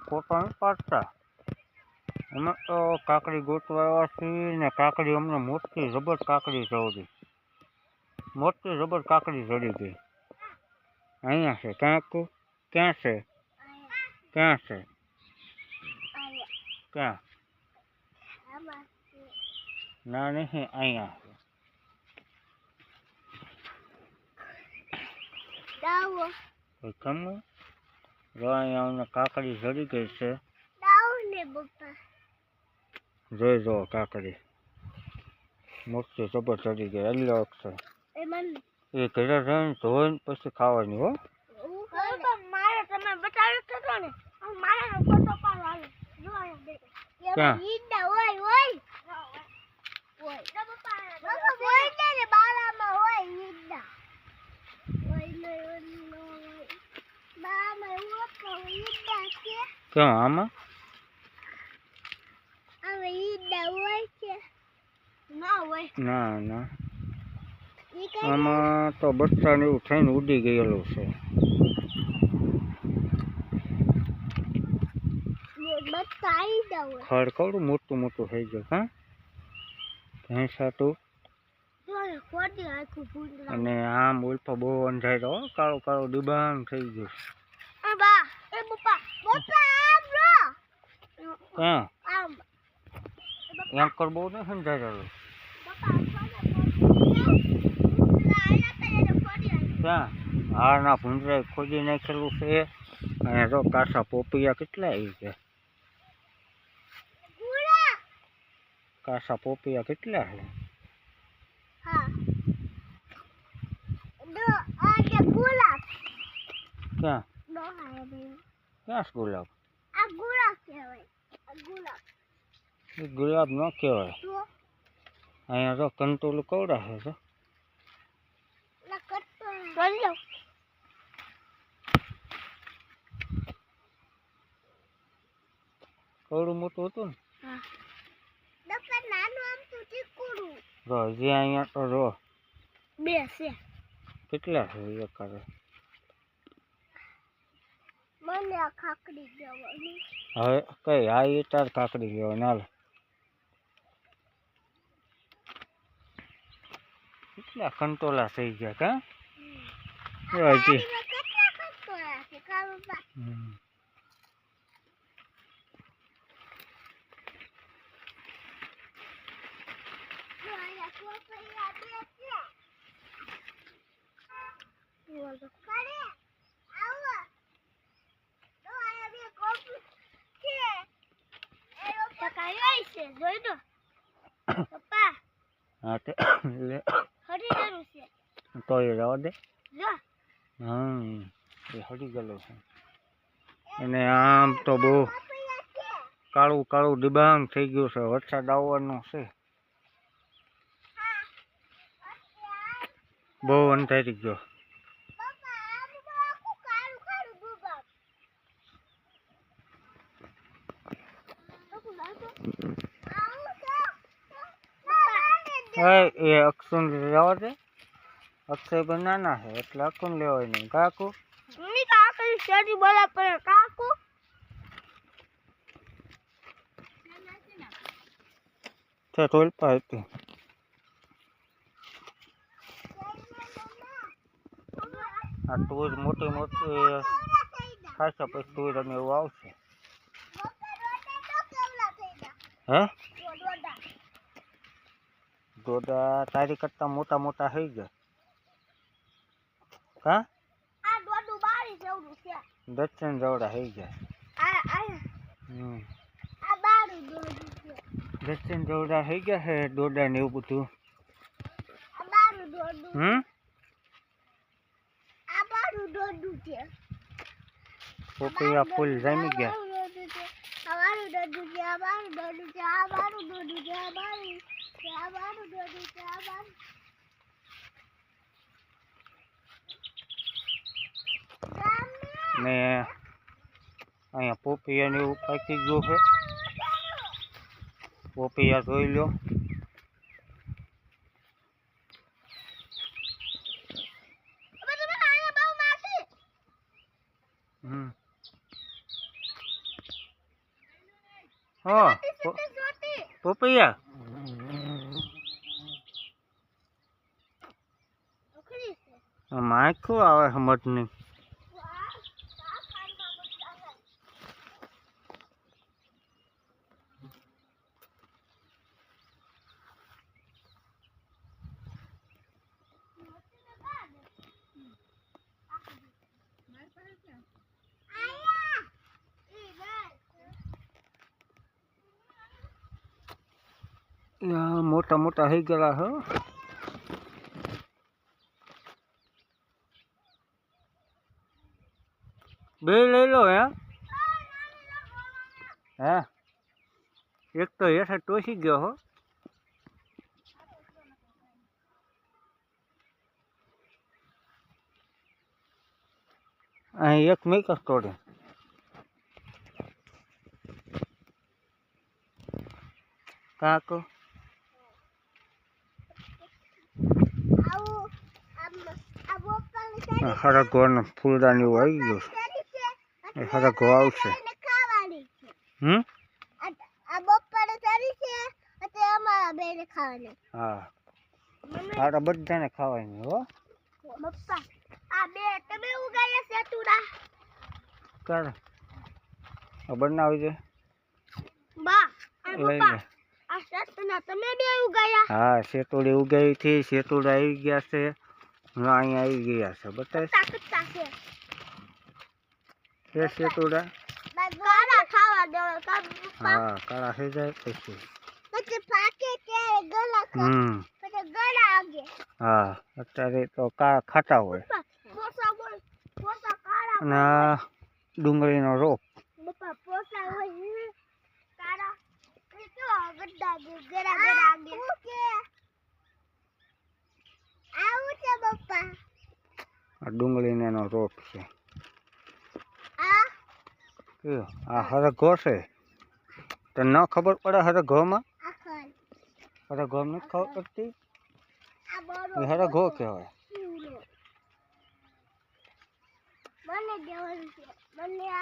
Photo નથી પાડતા. અમે તો કાકડી ગોતવા આવ્યા છીએ ને કાકડી અમને મોટી જબર કાકડી ચડી. મોટી જબર કાકડી ચડી ગઈ. અહીંયા છે ક્યાંક. ક્યાં છે? ક્યાં છે? ક્યાં? ના નહીં, અહીંયા છે. ખમું જો અહીંયા અમને કાકડી ચડી ગઈ છે. જોઈ જો કાકડી મોટી જબર ચડી ગઈ. અલ્યો અક્ષર એ ઘરે જઈને ધોઈને પછી ખાવાની હો. કેમ આમાં? ના ના, આમાં તો બચ્ચા ને એવું થઈને ઉડી ગયેલું છે. ખડ કવડું મોટું મોટું થઈ ગયું. હા ભેંસાતું. અને આમ ઉલ્પો બહુ અંધારો કાળું કાળું ડિબાંગ થઈ ગયું. હા એન્કર બહુ ને સમજાયેલું. ક્યાં? હા ના ભૂંજરાએ ખોદી નાખેલું છે. અને જો કાસા પોપિયા કેટલા આવી છે. કાસા પોપિયા કેટલા છે. ક્યાં? ક્યાં ગુલાબ? ગુલાબ ન કહેવાય. અહીંયા જો કંટોલું કવડા છે. તો કવડું મોટું હતું ને. જો હજી અહીંયા તો જો બે છે. કેટલા છે એકારે? મને આ કાકડી દેવાની. હવે કઈ આ એ તાર કાકડી દેવાની. હાલ કેટલા કંટોલા થઈ ગયા. કા હજી તો એ જવા દે. એ હરી ગયેલો છે. અને આમ તો બહુ કાળું કાળું ડિબાંગ થઈ ગયું છે. વરસાદ આવવાનો છે. બહુ અંધારી ગયો. એ અક્ષુન જવા દે. અક્ષય ભાઈ નાના છે એટલે અક્ષુન લેવાય નહીં. કાકુ કાકુ ટોલપા હતી. આ ટૂર મોટી મોટી ખાસા પછી ટૂર અને એવું આવશે. હે દોડા તારી કરતા મોટા મોટા થઈ ગયા. હા દક્ષિણ જવડા થઈ ગયા. દક્ષિણ જવડા થઈ ગયા છે. દોડા ને એવું બધું. પોપિયા ફૂલ જામી ગયા. ને અહીંયા પોપિયા ને એવું પાકી ગયું છે. પોપિયા જોઈ લો. હા પપૈયા માખું આવે સમજ નહીં. મોટા મોટા થઈ ગયેલા હો. બે લઈ લો હે. હા એક તો હેઠે ટોસી ગયો હો. અહીં એક મેકસ તોડે. કાકો હરગવાનો ફૂલદાની એવું આવી ગયું છે. એ હરગો આવશે. હા તારા બધાને ખાવાની હો. કર બનાવી દે લઈ લે. હા શેતોડી ઉગાવી હતી. શેતોડા આવી ગયા છે. અહીંયા આવી ગયા છે. બતાય શેતોડા. હા કાળા થઈ જાય પછી. હા અત્યારે તો ખાટા હોય. અને ડુંગળીનો રોપ. ડુંગળીનો એનો રોપ છે. આ હરગો છે. તો ન ખબર પડે હરગોમાં. હરગો નથી ખબર પડતી. હરગો કહેવાય. મને